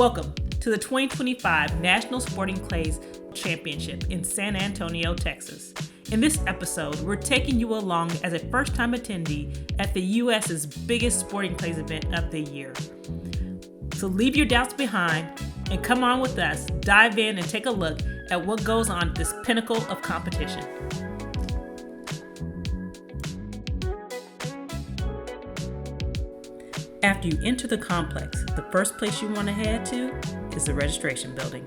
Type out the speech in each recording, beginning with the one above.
Welcome to the 2025 National Sporting Clays Championship in San Antonio, Texas. In this episode, we're taking you along as a first-time attendee at the U.S.'s biggest sporting clays event of the year. So leave your doubts behind and come on with us, dive in and take a look at what goes on at this pinnacle of competition. After you enter the complex, the first place you want to head to is the registration building.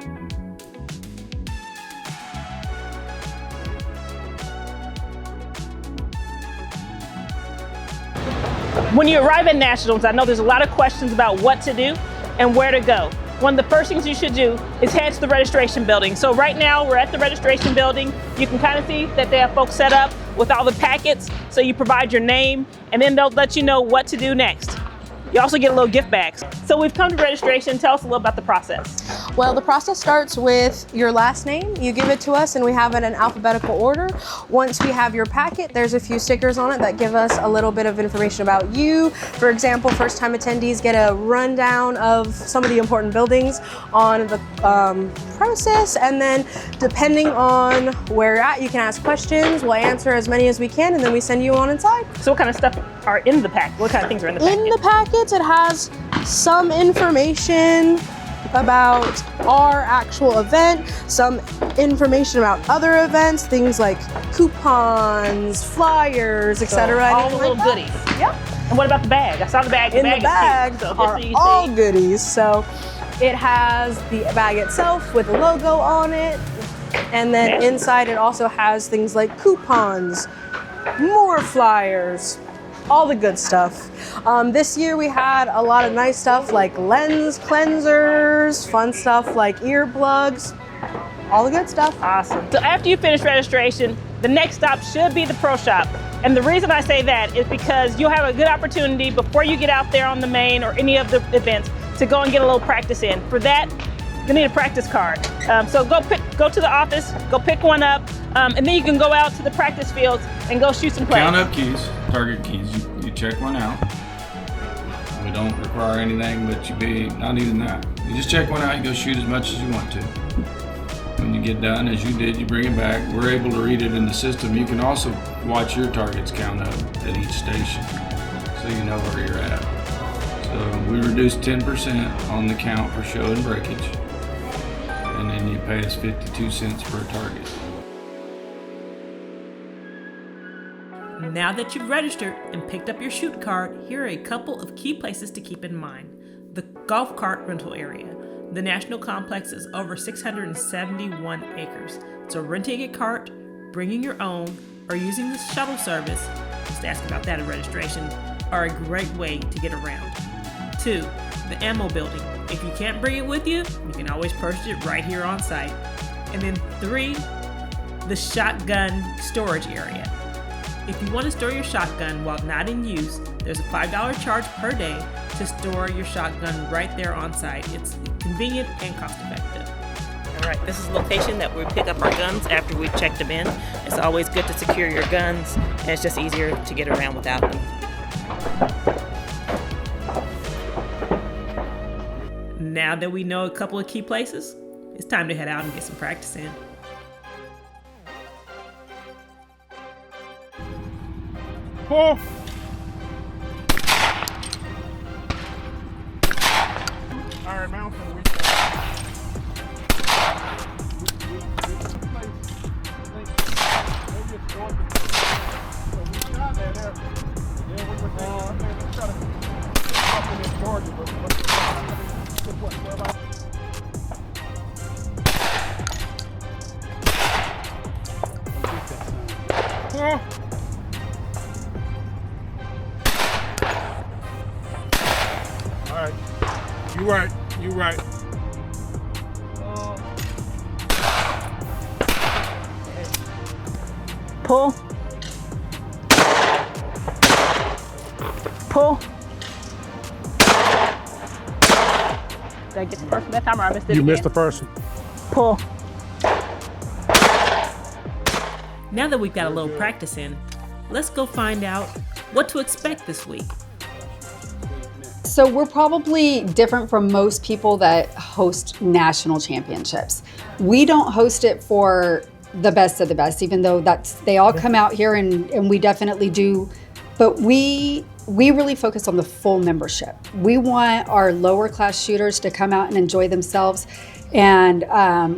When you arrive at Nationals, I know there's a lot of questions about what to do and where to go. One of the first things you should do is head to the registration building. So right now we're at the registration building. You can kind of see that they have folks set up with all the packets. So you provide your name and then they'll let you know what to do next. You also get a little gift bags. So we've come to registration. Tell us a little about the process. Well, the process starts with your last name. You give it to us and we have it in alphabetical order. Once we have your packet, there's a few stickers on it that give us a little bit of information about you. For example, first-time attendees get a rundown of some of the important buildings on the premises, and then depending on where you're at, you can ask questions. We'll answer as many as we can, and then we send you on inside. So what kind of stuff are in the packet? What kind of things are in the packet? In the packets, it has some information about our actual event, some information about other events, things like coupons, flyers, etc. All the little goodies. Yep. And what about the bag? I saw the bag. In the bag so are all goodies. So it has the bag itself with a logo on it, and then inside it also has things like coupons, more flyers, all the good stuff. This year we had a lot of nice stuff like lens cleansers, fun stuff like earplugs, all the good stuff. Awesome. So after you finish registration, the next stop should be the pro shop. And the reason I say that is because you'll have a good opportunity before you get out there on the main or any of the events to go and get a little practice in. For that, you'll need a practice card. So go to the office, go pick one up, and then you can go out to the practice fields and go shoot some plays. Count up keys, target keys. You check one out. We don't require anything, but not even that. You just check one out, you go shoot as much as you want to. When you get done, as you did, you bring it back. We're able to read it in the system. You can also watch your targets count up at each station, so you know where you're at. So we reduce 10% on the count for show and breakage, and then you pay us 52 cents per target. Now that you've registered and picked up your shoot card, here are a couple of key places to keep in mind. The golf cart rental area. The National Complex is over 671 acres. So renting a cart, bringing your own, or using the shuttle service, just ask about that at registration, are a great way to get around. 2, the ammo building. If you can't bring it with you, you can always purchase it right here on site. And then 3, the shotgun storage area. If you want to store your shotgun while not in use, there's a $5 charge per day to store your shotgun right there on site. It's convenient and cost effective. All right, this is the location that we pick up our guns after we've checked them in. It's always good to secure your guns, and it's just easier to get around without them. Now that we know a couple of key places, it's time to head out and get some practice in. Pull. Iron Mountain. All right. You right. Pull. Pull. Did I get the first one that time, or I missed it? You again? missed the first one. Pull. Now that we've got a little practice in, let's go find out what to expect this week. So we're probably different from most people that host national championships. We don't host it for the best of the best, even though they all come out here and we definitely do. But we really focus on the full membership. We want our lower class shooters to come out and enjoy themselves. And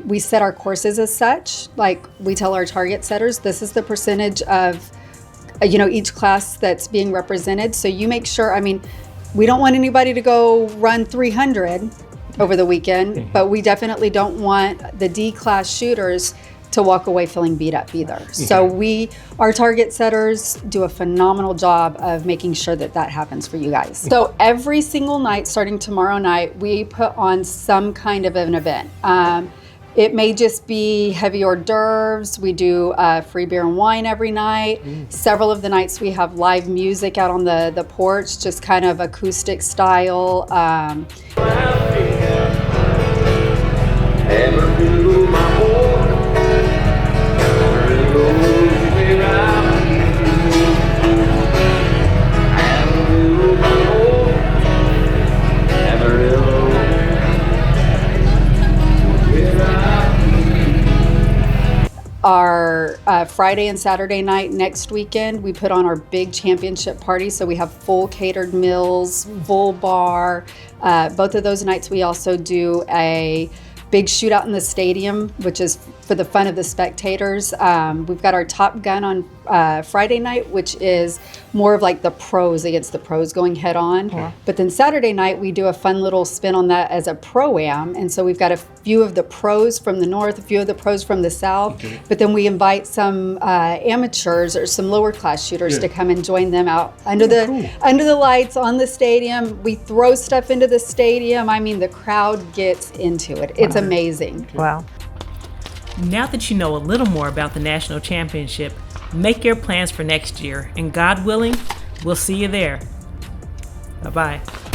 we set our courses as such. Like we tell our target setters, this is the percentage of each class that's being represented. So you make sure, we don't want anybody to go run 300 over the weekend, but we definitely don't want the D class shooters to walk away feeling beat up either. So our target setters do a phenomenal job of making sure that happens for you guys. So every single night, starting tomorrow night, we put on some kind of an event. It may just be heavy hors d'oeuvres. We do free beer and wine every night. Several of the nights we have live music out on the porch, just kind of acoustic style. Our Friday and Saturday night next weekend, we put on our big championship party. So we have full catered meals, full bar. Both of those nights, we also do a big shootout in the stadium, which is for the fun of the spectators. We've got our Top Gun on Friday night, which is more of like the pros against the pros going head on. Yeah. But then Saturday night, we do a fun little spin on that as a pro-am. And so we've got a few of the pros from the north, a few of the pros from the south. Okay. But then we invite some amateurs or some lower class shooters to come and join them out under the lights on the stadium. We throw stuff into the stadium. The crowd gets into it. It's amazing. Okay. Wow. Now that you know a little more about the National Championship, make your plans for next year, and God willing, we'll see you there. Bye-bye.